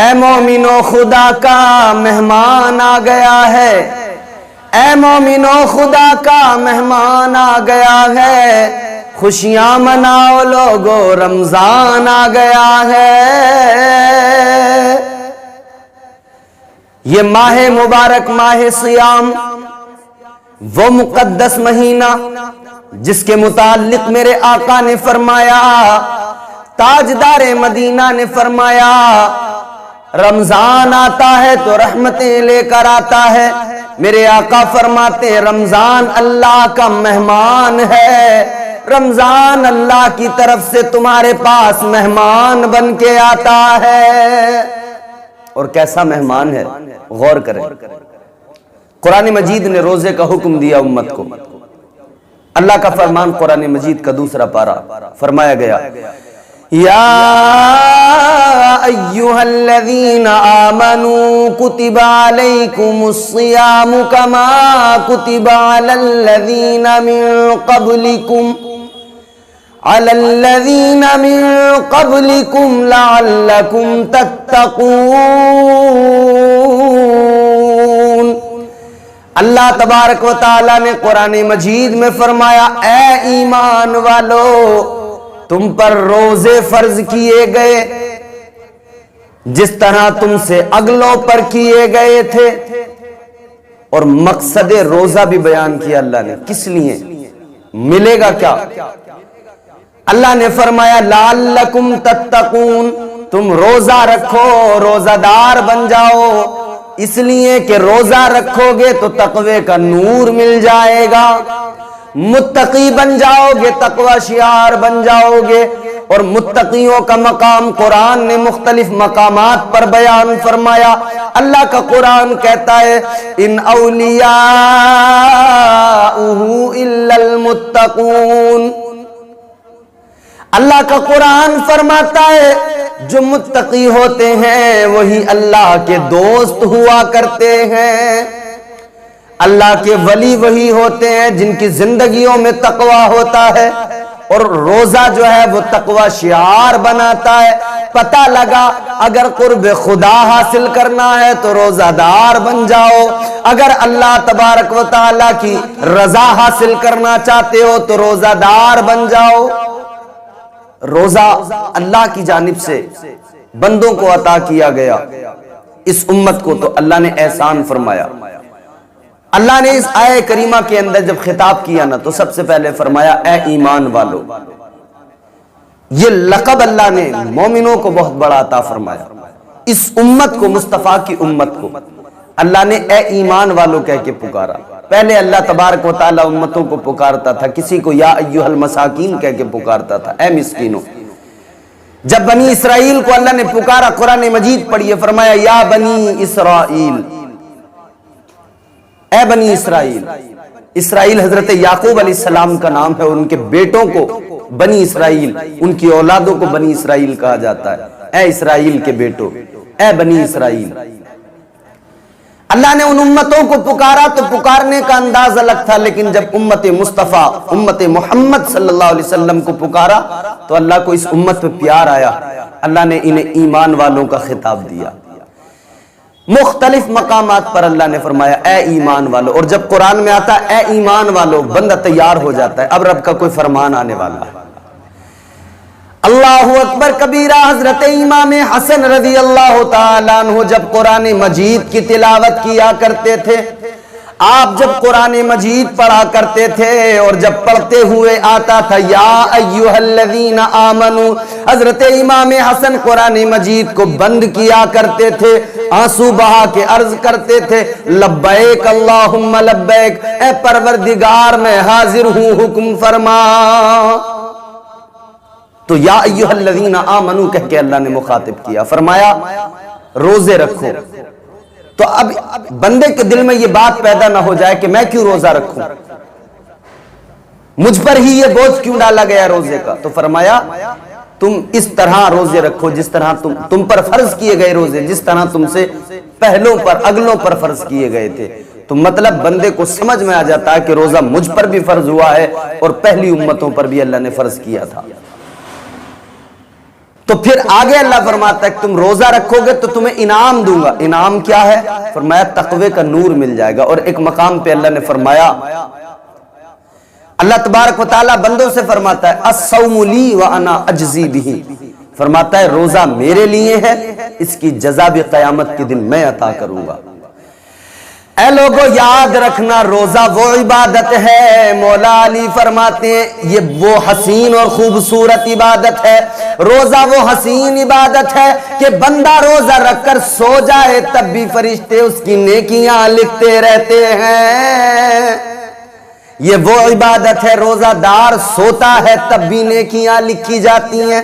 اے مومنو خدا کا مہمان آ گیا ہے، اے مومنو خدا کا مہمان آ گیا ہے، خوشیاں مناؤ لوگو رمضان آ گیا ہے۔ یہ ماہ مبارک ماہ سیام، وہ مقدس مہینہ جس کے متعلق میرے آقا نے فرمایا، تاجدار مدینہ نے فرمایا، رمضان آتا ہے تو رحمتیں لے کر آتا ہے۔ میرے آقا فرماتے رمضان اللہ کا مہمان ہے، رمضان اللہ کی طرف سے تمہارے پاس مہمان بن کے آتا ہے۔ اور کیسا مہمان ہے، غور کریں۔ قرآن مجید نے روزے کا حکم دیا امت کو۔ اللہ کا فرمان قرآن مجید کا دوسرا پارہ فرمایا گیا، یا ایہا الذین آمنوا کتب علیکم الصیام کما کتب علی الذین من قبلکم لعلکم تتقون۔ اللہ تبارک و تعالیٰ نے قرآن مجید میں فرمایا، اے ایمان والو، تم پر روزے فرض کیے گئے جس طرح تم سے اگلوں پر کیے گئے تھے۔ اور مقصد روزہ بھی بیان کیا اللہ نے، کس لیے، ملے گا کیا؟ اللہ نے فرمایا لعلکم تتقون، تم روزہ رکھو، روزہ دار بن جاؤ، اس لیے کہ روزہ رکھو گے تو تقوی کا نور مل جائے گا، متقی بن جاؤ گے، تقوی شعار بن جاؤ گے۔ اور متقیوں کا مقام قرآن نے مختلف مقامات پر بیان فرمایا۔ اللہ کا قرآن کہتا ہے ان اولیاؤہ الا المتقون، اللہ کا قرآن فرماتا ہے جو متقی ہوتے ہیں وہی اللہ کے دوست ہوا کرتے ہیں، اللہ کے ولی وہی ہوتے ہیں جن کی زندگیوں میں تقوی ہوتا ہے۔ اور روزہ جو ہے وہ تقوی شعار بناتا ہے۔ پتہ لگا اگر قرب خدا حاصل کرنا ہے تو روزہ دار بن جاؤ، اگر اللہ تبارک و تعالیٰ کی رضا حاصل کرنا چاہتے ہو تو روزہ دار بن جاؤ۔ روزہ اللہ کی جانب سے بندوں کو عطا کیا گیا، اس امت کو تو اللہ نے احسان فرمایا۔ اللہ نے اس آیہ کریمہ کے اندر جب خطاب کیا نا تو سب سے پہلے فرمایا اے ایمان والو۔ یہ لقب اللہ نے مومنوں کو بہت بڑا عطا فرمایا۔ اس امت کو، مصطفیٰ کی امت کو اللہ نے اے ایمان والو کہہ کے پکارا۔ پہلے اللہ تبارک و تعالیٰ امتوں کو پکارتا تھا، کسی کو یا ایھا المساکین کہہ کے پکارتا تھا، اے مسکینوں۔ جب بنی اسرائیل کو اللہ نے پکارا، قرآن مجید پڑھیے، فرمایا یا بنی اسرائیل، اے بنی اسرائیل۔ اسرائیل حضرت یعقوب علیہ السلام کا نام ہے، ان کے بیٹوں کو بنی اسرائیل، ان کی اولادوں کو بنی اسرائیل کہا جاتا ہے۔ اے اسرائیل کے بیٹوں، اے بنی اسرائیل۔ اللہ نے ان امتوں کو پکارا تو پکارنے کا انداز الگ تھا، لیکن جب امت مصطفیٰ، امت محمد صلی اللہ علیہ وسلم کو پکارا تو اللہ کو اس امت پہ پیار آیا، اللہ نے انہیں ایمان والوں کا خطاب دیا۔ مختلف مقامات پر اللہ نے فرمایا اے ایمان والو، اور جب قرآن میں آتا ہے اے ایمان والو بندہ تیار ہو جاتا ہے، اب رب کا کوئی فرمان آنے والا ہے۔ اللہ اکبر کبیرہ۔ حضرت امام حسن رضی اللہ تعالیٰ عنہ جب قرآن مجید کی تلاوت کیا کرتے تھے، آپ جب قرآن مجید پڑھا کرتے تھے اور جب پڑھتے ہوئے آتا تھا یا ایھا الذین آمنوا، حضرت امام حسن قرآن مجید کو بند کیا کرتے تھے، آنسو بہا کے عرض کرتے تھے لبیک اللہم لبیک، اے پروردگار میں حاضر ہوں، حکم فرما۔ تو یا ایھا الذین آمنوا کہہ کے اللہ نے مخاطب کیا، فرمایا روزے رکھو۔ تو اب بندے کے دل میں یہ بات پیدا نہ ہو جائے کہ میں کیوں روزہ رکھوں، مجھ پر ہی یہ بوجھ کیوں ڈالا گیا روزے کا، تو فرمایا تم اس طرح روزے رکھو جس طرح تم پر فرض کیے گئے روزے، جس طرح تم سے پہلوں پر، اگلوں پر فرض کیے گئے تھے۔ تو مطلب بندے کو سمجھ میں آ جاتا ہے کہ روزہ مجھ پر بھی فرض ہوا ہے اور پہلی امتوں پر بھی اللہ نے فرض کیا تھا۔ تو پھر آگے اللہ فرماتا ہے کہ تم روزہ رکھو گے تو تمہیں انعام دوں گا. انعام کیا ہے؟ فرمایا تقوی کا نور مل جائے گا. اور ایک مقام پہ اللہ نے فرمایا، اللہ تبارک و تعالیٰ بندوں سے فرماتا ہے الصوم لی وانا اجزی بہ، فرماتا ہے روزہ میرے لیے ہے، اس کی جزا بھی قیامت کے دن میں عطا کروں گا. اے لوگو یاد رکھنا روزہ وہ عبادت ہے، مولا علی فرماتے ہیں یہ وہ حسین اور خوبصورت عبادت ہے، روزہ وہ حسین عبادت ہے کہ بندہ روزہ رکھ کر سو جائے تب بھی فرشتے اس کی نیکیاں لکھتے رہتے ہیں. یہ وہ عبادت ہے، روزہ دار سوتا ہے تب بھی نیکیاں لکھی جاتی ہیں،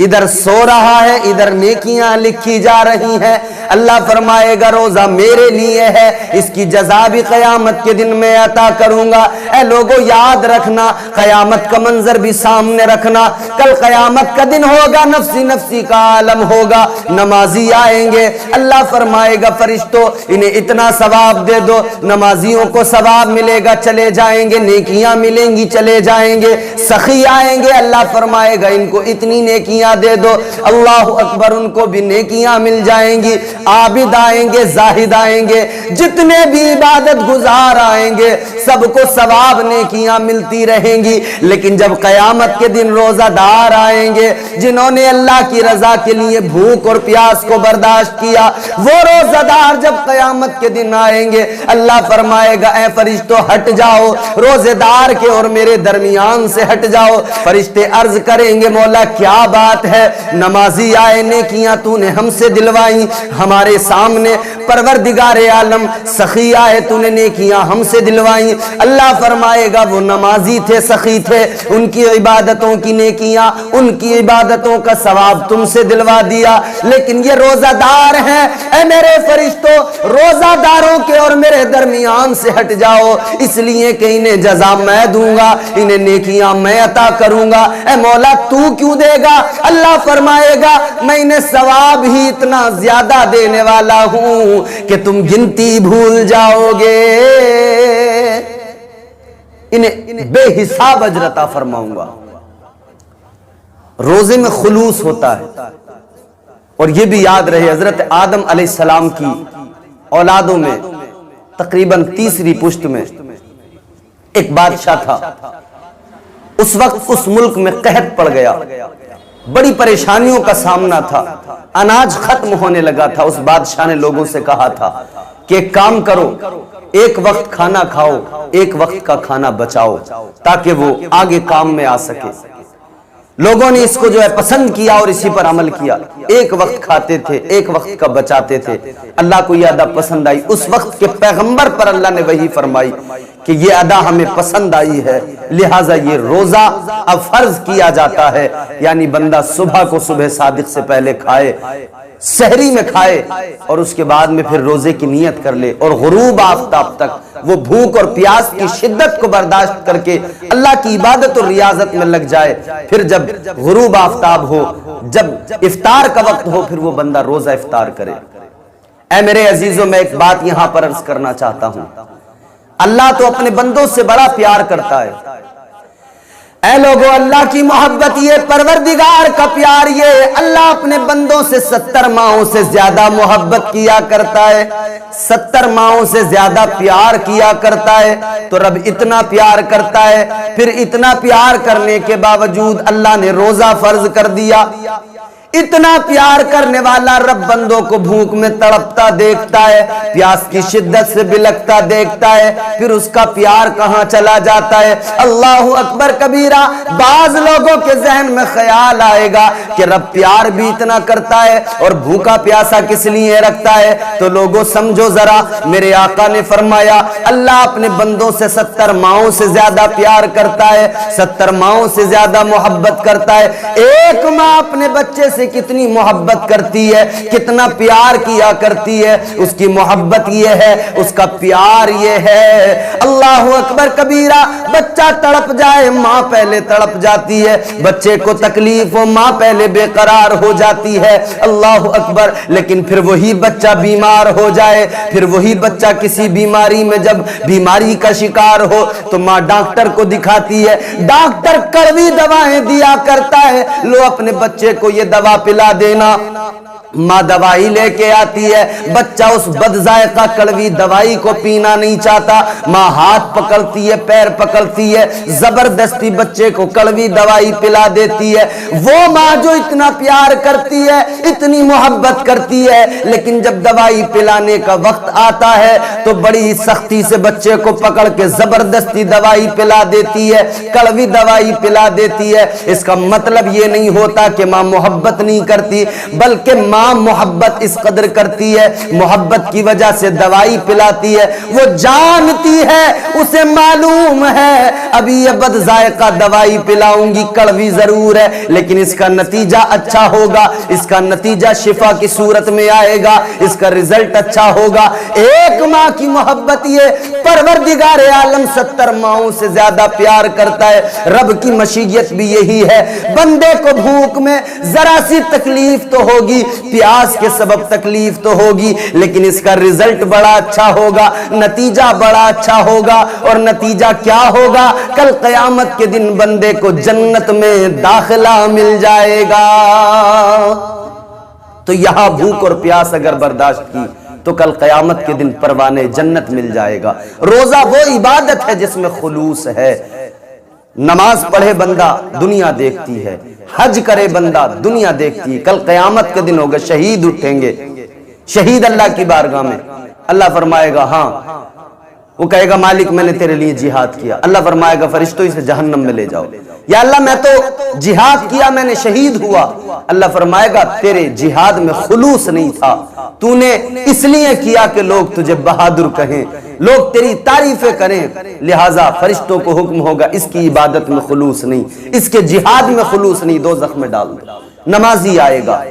ادھر سو رہا ہے ادھر نیکیاں لکھی جا رہی ہیں. اللہ فرمائے گا روزہ میرے لیے ہے، اس کی جزا بھی قیامت کے دن میں عطا کروں گا. اے لوگو یاد رکھنا، قیامت کا منظر بھی سامنے رکھنا. کل قیامت کا دن ہوگا، نفسی نفسی کا عالم ہوگا، نمازی آئیں گے، اللہ فرمائے گا فرشتوں انہیں اتنا ثواب دے دو. نمازیوں کو ثواب ملے گا چلے جائیں گے، نیکیاں ملیں گی چلے جائیں گے. سخی آئیں گے، اللہ فرمائے گا ان کو اتنی نیکیاں دے دو، اللہ اکبر، ان کو بھی نیکیاں مل جائیں گی. عابد آئیں گے، زاہد آئیں گے، جتنے بھی عبادت گزار آئیں گے سب کو ثواب نیکیاں ملتی رہیں گی. لیکن جب قیامت کے دن روزہ دار آئیں گے جنہوں نے اللہ کی رضا کے لیے بھوک اور پیاس کو برداشت کیا، وہ روزہ دار جب قیامت کے دن آئیں گے اللہ فرمائے گا اے فرشتوں ہٹ جاؤ، روزے دار کے اور میرے درمیان سے ہٹ جاؤ. فرشتے عرض کریں گے مولا کیا بات ہے، نمازی آئے نیکیاں تو نے ہم سے دلوائی ہمارے سامنے، پروردگار عالم سخی آئے تو نے نیکیاں ہم سے دلوائی. اللہ فرمائے گا وہ نمازی تھے، سخی تھے، ان کی عبادتوں کی نیکیاں، ان کی عبادتوں کا ثواب تم سے دلوا دیا، لیکن یہ روزہ دار ہیں. اے میرے فرشتوں روزہ داروں کے اور میرے درمیان سے ہٹ جاؤ، اس لیے کہ انہیں جزا میں دوں گا، انہیں نیکیاں میں عطا کروں گا. اے مولا تو کیوں دے گا؟ اللہ فرمائے گا میں انہیں ثواب ہی اتنا زیادہ دینے والا ہوں کہ تم گنتی بھول جاؤ گے، انہیں بے حساب اجر عطا فرماؤں گا. روزے میں خلوص ہوتا ہے. اور یہ بھی یاد رہے حضرت آدم علیہ السلام کی اولادوں میں تقریباً تیسری پشت میں ایک بادشاہ تھا. اس وقت اس ملک میں قحط پڑ گیا، بڑی پریشانیوں کا سامنا تھا، اناج ختم ہونے لگا تھا. اس بادشاہ نے لوگوں سے کہا تھا کہ ایک کام کرو، ایک وقت کھانا کھاؤ، ایک وقت کا کھانا بچاؤ تاکہ وہ آگے کام میں آ سکے. لوگوں نے اس کو جو ہے پسند کیا اور اسی پر عمل کیا. ایک وقت کھاتے تھے، ایک وقت کا بچاتے تھے. اللہ کو یہ ادا پسند آئی. اس وقت کے پیغمبر پر اللہ نے وحی فرمائی کہ یہ ادا ہمیں پسند آئی ہے، لہٰذا یہ روزہ اب فرض کیا جاتا ہے. یعنی بندہ صبح کو صبح صادق سے پہلے کھائے، سحری میں کھائے اور اس کے بعد میں پھر روزے کی نیت کر لے، اور غروب آفتاب تک وہ بھوک اور پیاس کی شدت کو برداشت کر کے اللہ کی عبادت اور ریاضت میں لگ جائے. پھر جب غروب آفتاب ہو، جب افطار کا وقت ہو، پھر وہ بندہ روزہ افطار کرے. اے میرے عزیزوں میں ایک بات یہاں پر عرض کرنا چاہتا ہوں، اللہ تو اپنے بندوں سے بڑا پیار کرتا ہے. اے لوگوں اللہ کی محبت یہ، پروردگار کا پیار یہ، اللہ اپنے بندوں سے 70 ماہوں سے زیادہ محبت کیا کرتا ہے، 70 ماہوں سے زیادہ پیار کیا کرتا ہے. تو رب اتنا پیار کرتا ہے، پھر اتنا پیار کرنے کے باوجود اللہ نے روزہ فرض کر دیا. اتنا پیار کرنے والا رب بندوں کو بھوک میں تڑپتا دیکھتا ہے، پیاس کی شدت سے بلکتا دیکھتا ہے، پھر اس کا پیار کہاں چلا جاتا ہے؟ اللہ اکبر کبیرہ. بعض لوگوں کے ذہن میں خیال آئے گا کہ رب پیار بھی اتنا کرتا ہے اور بھوکا پیاسا کس لیے رکھتا ہے. تو لوگوں سمجھو ذرا، میرے آقا نے فرمایا اللہ اپنے بندوں سے 70 ماہوں سے زیادہ پیار کرتا ہے، 70 ماہوں سے زیادہ محبت کرتا ہے. ایک ماں اپنے بچے سے سے کتنی محبت کرتی ہے، کتنا پیار کیا کرتی ہے، اس کی محبت یہ ہے، اس کا پیار یہ ہے۔ اللہ اکبر کبیرہ، بچہ تڑپ جائے ماں پہلے تڑپ جاتی ہے، بچے کو تکلیف ہو ماں پہلے بے قرار ہو جاتی ہے، اللہ اکبر۔ لیکن پھر وہی بچہ بیمار ہو جائے، پھر وہی بچہ کسی بیماری میں جب بیماری کا شکار ہو تو ماں ڈاکٹر کو دکھاتی ہے، ڈاکٹر کڑوی دوائیں دیا کرتا ہے، لو اپنے بچے کو یہ دوا پلا دینا۔ ماں دوائی لے کے آتی ہے، بچہ اس بد ذائقہ کڑوی دوائی کو پینا نہیں چاہتا، ماں ہاتھ پکڑتی ہے، پیر پکڑتی ہے، زبردستی بچے کو کڑوی دوائی پلا دیتی ہے۔ وہ ماں جو اتنا پیار کرتی ہے، اتنی محبت کرتی ہے، لیکن جب دوائی پلانے کا وقت آتا ہے تو بڑی سختی سے بچے کو پکڑ کے زبردستی دوائی پلا دیتی ہے، کڑوی دوائی پلا دیتی ہے۔ اس کا مطلب یہ نہیں ہوتا کہ ماں محبت نہیں کرتی، بلکہ ماں محبت اس قدر کرتی ہے، محبت کی وجہ سے دوائی پلاتی ہے۔ وہ جانتی ہے، اسے معلوم ہے ابھی یہ بد ذائقہ دوائی پلاؤں گی، کڑوی ضرور ہے لیکن اس کا نتیجہ اچھا ہوگا، اس کا نتیجہ شفا کی صورت میں آئے گا، اس کا رزلٹ اچھا ہوگا۔ ایک ماں کی محبت یہ، پروردگار عالم 70 ماؤں سے زیادہ پیار کرتا ہے۔ رب کی مشیت بھی یہی ہے، بندے کو بھوک میں ذرا سی تکلیف تو ہوگی، پیاس کے سبب تکلیف تو ہوگی، لیکن اس کا رزلٹ بڑا اچھا ہوگا، نتیجہ بڑا اچھا ہوگا۔ اور نتیجہ کیا ہوگا؟ کل قیامت کے دن بندے کو جنت میں داخلہ مل جائے گا۔ تو یہاں بھوک اور پیاس اگر برداشت کی تو کل قیامت کے دن پروانے جنت مل جائے گا۔ روزہ وہ عبادت ہے جس میں خلوص ہے۔ نماز پڑھے بندہ دنیا دیکھتی ہے، حج کرے بندہ دنیا دیکھتی ہے، کل قیامت کے دن ہوگا، شہید اٹھیں گے، شہید اللہ کی بارگاہ میں۔ اللہ فرمائے گا ہاں، وہ کہے گا مالک میں نے تیرے لیے جہاد کیا، اللہ فرمائے گا فرشتوں اسے جہنم میں لے جاؤ۔ یا اللہ میں تو جہاد کیا، میں نے شہید ہوا، اللہ فرمائے گا تیرے جہاد میں خلوص نہیں تھا، تو نے اس لیے کیا کہ لوگ تجھے بہادر کہیں، لوگ تیری تعریفیں کریں، لہٰذا فرشتوں کو حکم ہوگا اس کی عبادت میں خلوص نہیں، اس کے جہاد میں خلوص نہیں، دوزخ میں ڈال دو۔ نمازی آئے گا،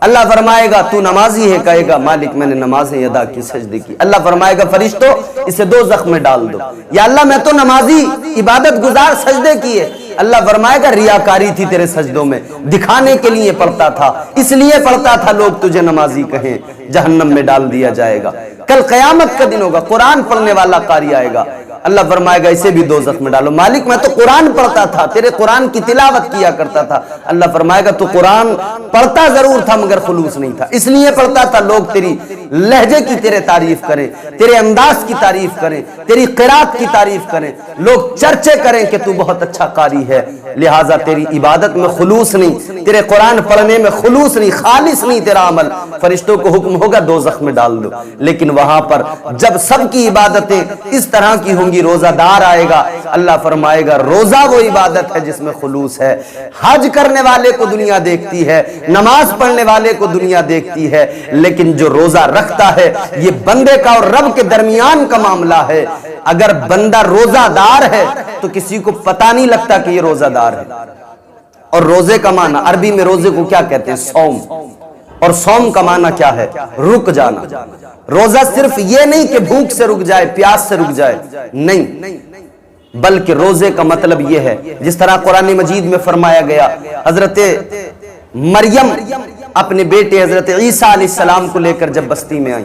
اللہ فرمائے گا تو نمازی ہے، کہے گا مالک میں نے نمازیں ادا کی، سجدے کی، اللہ فرمائے گا فرشتوں اسے دوزخ میں ڈال دو۔ یا اللہ میں تو نمازی عبادت گزار سجدے کیے، اللہ فرمائے گا ریاکاری تھی تیرے سجدوں میں، دکھانے کے لیے پڑھتا تھا، اس لیے پڑھتا تھا لوگ تجھے نمازی کہیں، جہنم میں ڈال دیا جائے گا۔ کل قیامت کا دن ہوگا، قرآن پڑھنے والا قاری آئے گا، اللہ فرمائے گا اسے بھی دوزخ میں ڈالو، مالک میں تو قرآن پڑھتا تھا، تیرے قرآن کی تلاوت کیا کرتا تھا، اللہ فرمائے گا تو قرآن پڑھتا ضرور تھا مگر خلوص نہیں تھا، اس لیے پڑھتا تھا لوگ تیری لہجے کی تیرے تعریف کریں، تیرے انداز کی تعریف کریں، تیری قرات کی تعریف کریں، لوگ چرچے کریں کہ تو بہت اچھا قاری ہے، لہٰذا تیری عبادت میں خلوص نہیں، تیرے قرآن پڑھنے میں خلوص نہیں، خالص نہیں تیرا عمل، فرشتوں کو حکم ہوگا دوزخ میں ڈال دو۔ لیکن وہاں پر جب سب کی عبادتیں اس طرح کی ہوں گی، روزہ دار آئے گا، اللہ فرمائے گا روزہ وہ عبادت ہے جس میں خلوص ہے۔ حج کرنے والے کو دنیا دیکھتی ہے، نماز پڑھنے والے کو دنیا دیکھتی ہے، لیکن جو روزہ رکھتا ہے یہ بندے کا اور رب کے درمیان کا معاملہ ہے۔ اگر بندہ روزہ دار ہے تو کسی کو پتہ نہیں لگتا کہ یہ روزہ دار ہے۔ اور روزے کا معنی عربی میں روزے کو کیا کہتے ہیں؟ صوم، اور صوم کا معنی کیا ہے؟ رک جانا۔ روزہ صرف یہ نہیں کہ بھوک سے رک جائے، پیاس سے رک جائے، نہیں، بلکہ روزے کا مطلب یہ ہے جس طرح قرآن مجید میں فرمایا گیا، حضرت مریم اپنے بیٹے حضرت عیسیٰ علیہ السلام کو لے کر جب بستی میں آئی،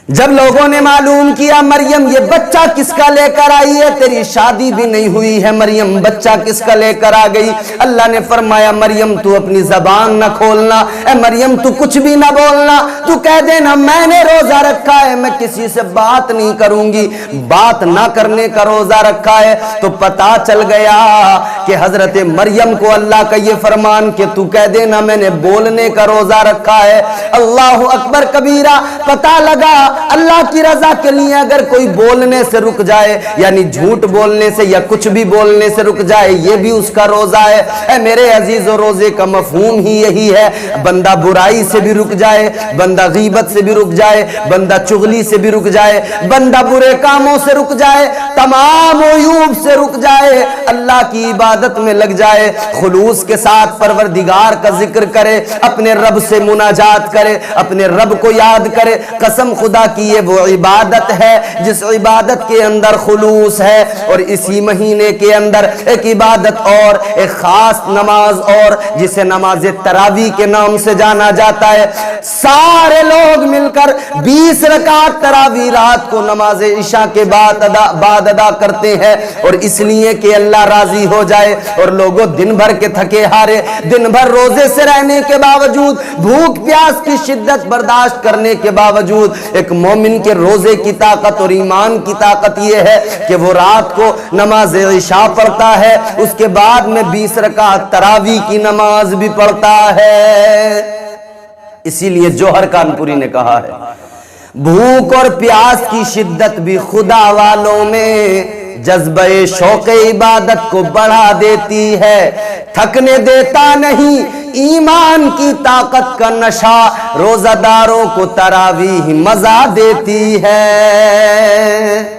جب لوگوں نے معلوم کیا مریم یہ بچہ کس کا لے کر آئی ہے، تیری شادی بھی نہیں ہوئی ہے مریم، بچہ کس کا لے کر آ گئی، اللہ نے فرمایا مریم تو اپنی زبان نہ کھولنا، اے مریم تو کچھ بھی نہ بولنا، تو کہہ دینا میں نے روزہ رکھا ہے، میں کسی سے بات نہیں کروں گی، بات نہ کرنے کا روزہ رکھا ہے۔ تو پتا چل گیا کہ حضرت مریم کو اللہ کا یہ فرمان کہ تو کہہ دینا میں نے بولنے کا روزہ رکھا ہے۔ اللہ اکبر کبیرہ پتہ لگا اللہ کی رضا کے لیے اگر کوئی بولنے سے رک جائے، یعنی جھوٹ بولنے سے یا کچھ بھی بولنے سے رک جائے، یہ بھی اس کا روزہ ہے۔ اے میرے عزیزو، روزے کا مفہوم ہی یہی ہے، بندہ برائی سے بھی رک جائے، بندہ غیبت سے بھی رک جائے، بندہ چغلی سے بھی رک جائے، بندہ برے کاموں سے رک جائے، تمام عیوب سے رک جائے، اللہ کی عبادت میں لگ جائے، خلوص کے ساتھ پروردگار کا ذکر کرے، اپنے رب سے مناجات کرے، اپنے رب کو یاد کرے۔ قسم خدا کی یہ وہ عبادت ہے جس عبادت کے اندر خلوص ہے۔ اور اسی مہینے کے اندر ایک عبادت اور، ایک خاص نماز اور، جسے نماز تراویح کے نام سے جانا جاتا ہے۔ سارے لوگ مل کر 20 رکعت تراویح رات کو نماز عشاء کے بعد ادا کرتے ہیں، اور اس لیے کہ اللہ راضی ہو جائے۔ اور لوگوں دن بھر کے تھکے ہارے، دن بھر روزے سے رہنے کے باوجود، بھوک پیاس کی شدت برداشت کرنے کے باوجود، ایک مومن کے روزے کی طاقت اور ایمان کی طاقت یہ ہے کہ وہ رات کو نماز عشاء پڑھتا ہے، اس کے بعد میں 20 رکعت تراویح کی نماز بھی پڑھتا ہے۔ اسی لیے جوہر کانپوری نے کہا ہے، بھوک اور پیاس کی شدت بھی خدا والوں میں جذبہ شوق عبادت کو بڑھا دیتی ہے، تھکنے دیتا نہیں ایمان کی طاقت کا نشہ، روزہ داروں کو تراویح مزہ دیتی ہے۔